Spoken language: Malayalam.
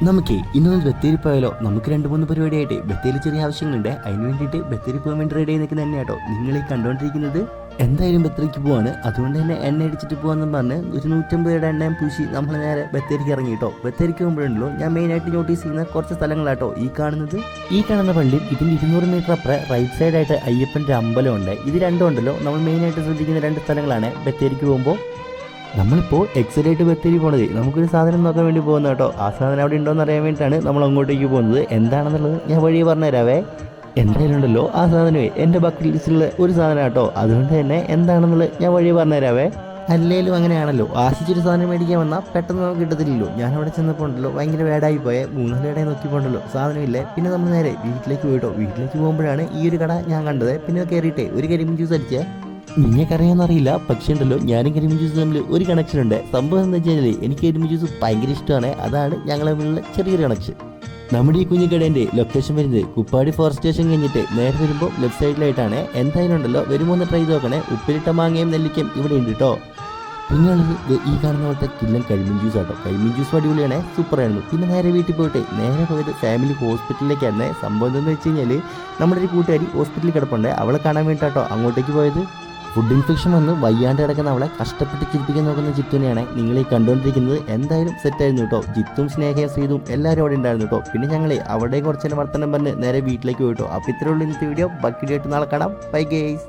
നമുക്ക് ഇന്നൊന്ന് ബത്തേരി പോയാലോ? നമുക്ക് 2-3 പരിപാടിയായിട്ട് ബത്തേരി ചെറിയ ആവശ്യങ്ങളുണ്ട്. അതിന് വേണ്ടിയിട്ട് ബത്തേരി പോകാൻ വേണ്ടി റെഡി ആയി നിൽക്കുന്ന തന്നെയാട്ടോ നിങ്ങൾ ഈ കണ്ടുകൊണ്ടിരിക്കുന്നത്. എന്തായാലും ബത്തേരിക്ക് പോവാണ്, അതുകൊണ്ട് തന്നെ എണ്ണ അടിച്ചിട്ട് പോകാമെന്നും പറഞ്ഞ് ഒരു 150 രൂപയുടെ എണ്ണയും പൂശി നമ്മൾ നേരെ ബത്തേരിക്ക് ഇറങ്ങിയിട്ടോ. ബത്തേരിക്ക് പോകുമ്പോഴുണ്ടല്ലോ ഞാൻ മെയിനായിട്ട് നോട്ടീസ് ചെയ്യുന്ന കുറച്ച് സ്ഥലങ്ങളാട്ടോ ഈ കാണുന്ന പള്ളി. ഇതിന് 200 മീറ്റർ അപ്പുറം റൈറ്റ് സൈഡായിട്ട് അയ്യപ്പൻ്റെ അമ്പലമുണ്ട്. ഇത് രണ്ടും ഉണ്ടല്ലോ നമ്മൾ മെയിനായിട്ട് ശ്രദ്ധിക്കുന്ന 2 സ്ഥലങ്ങളാണ് ബത്തേരിക്ക് പോകുമ്പോൾ. നമ്മളിപ്പോൾ എക്സലായിട്ട് ബത്തേരി പോണത് നമുക്കൊരു സാധനം നോക്കാൻ വേണ്ടി പോകുന്ന കേട്ടോ. ആ സാധനം അവിടെ ഉണ്ടോയെന്ന് അറിയാൻ വേണ്ടിയിട്ടാണ് നമ്മൾ അങ്ങോട്ടേക്ക് പോകുന്നത്. എന്താണെന്നുള്ളത് ഞാൻ വഴി പറഞ്ഞുതരാവേ. എന്തായാലും ഉണ്ടല്ലോ ആ സാധനമേ എൻ്റെ ബക്കറ്റ് ലിസ്റ്റിലുള്ള ഒരു സാധനം കേട്ടോ. അതുകൊണ്ട് തന്നെ എന്താണെന്നുള്ളത് ഞാൻ വഴി പറഞ്ഞുതരാവേ. അല്ലേലും അങ്ങനെയാണല്ലോ, ആശിച്ചൊരു സാധനം മേടിക്കാൻ വന്നാൽ പെട്ടെന്ന് നമുക്ക് കിട്ടത്തില്ലല്ലോ. ഞാൻ അവിടെ ചെന്നപ്പോൾ ഉണ്ടല്ലോ ഭയങ്കര വേടായി പോയേ. 3-4 കടയിൽ നോക്കിപ്പോണ്ടല്ലോ സാധനമില്ലേ. പിന്നെ നമ്മൾ നേരെ വീട്ടിലേക്ക് പോയിട്ടോ. വീട്ടിലേക്ക് പോകുമ്പോഴാണ് ഈ ഒരു കട ഞാൻ കണ്ടത്. പിന്നെ കയറിയിട്ടേ ഒരു കരിമീൻ ജ്യൂസ് അടിച്ചേ. നിങ്ങൾക്കറിയാമെന്നറിയില്ല, പക്ഷേ ഉണ്ടല്ലോ ഞാനും കരിമീൻ ജ്യൂസ് തമ്മിൽ ഒരു കണക്ഷൻ ഉണ്ട്. സംഭവം എന്ന് വെച്ചാൽ എനിക്ക് കരിമീൻ ജ്യൂസ് ഭയങ്കര ഇഷ്ടമാണ്. അതാണ് ഞങ്ങൾ തമ്മിലുള്ള ചെറിയൊരു കണക്ഷൻ. നമ്മുടെ ഈ കുഞ്ഞിക്കടേൻ്റെ ലൊക്കേഷൻ വരുന്നത് കുപ്പാടി ഫോറസ്റ്റ് സ്റ്റേഷൻ കഴിഞ്ഞിട്ട് നേരെ വരുമ്പോൾ ലെഫ്റ്റ് സൈഡിലായിട്ടാണ്. എന്തായാലും ഉണ്ടല്ലോ വരുമ്പോൾ ഒന്ന് ട്രൈ നോക്കണേ. ഉപ്പിലിട്ട മാങ്ങയും നെല്ലിക്കയും ഇവിടെ ഉണ്ട് കേട്ടോ. പിന്നെ ഈ കാണുന്ന പോലത്തെ കില്ലൻ കരിമീൻ ജ്യൂസ് ആട്ടോ. കരിമീൻ ജ്യൂസ് അടിപൊളിയാണ്, സൂപ്പറായിരുന്നു. പിന്നെ നേരെ വീട്ടിൽ പോയിട്ട് നേരെ പോയത് ഫാമിലി ഹോസ്പിറ്റലിലേക്കായിരുന്നു. സംഭവം എന്താണെന്ന് വെച്ച് കഴിഞ്ഞാൽ നമ്മുടെ ഒരു കൂട്ടുകാരി ഹോസ്പിറ്റലിൽ കിടപ്പുണ്ട്. അവളെ കാണാൻ വേണ്ടിയിട്ടോ അങ്ങോട്ടേക്ക് പോയത്. ഫുഡ് ഇൻഫെക്ഷൻ വന്ന് വയ്യാണ്ട് കിടക്കുന്ന അവളെ കഷ്ടപ്പെട്ട് ചിരിപ്പിക്കാൻ നോക്കുന്ന ജിത്തുവിനെയാണ് നിങ്ങൾ ഈ കണ്ടുകൊണ്ടിരിക്കുന്നത്. എന്തായാലും സെറ്റായിരുന്നു കേട്ടോ. ജിത്തും സ്നേഹയും ശ്രീതും എല്ലാവരും അവിടെ ഉണ്ടായിരുന്നു കേട്ടോ. പിന്നെ ഞങ്ങൾ അവിടെ കുറച്ച് വർത്തമാനം പറഞ്ഞ് നേരെ വീട്ടിലേക്ക് പോയിട്ടോ. അപ്പോൾ ഇത്രയുള്ള ഇന്നത്തെ വീഡിയോ. ബാക്കി വീഡിയോ ആയിട്ട് നാളെ കാണാം. By guys.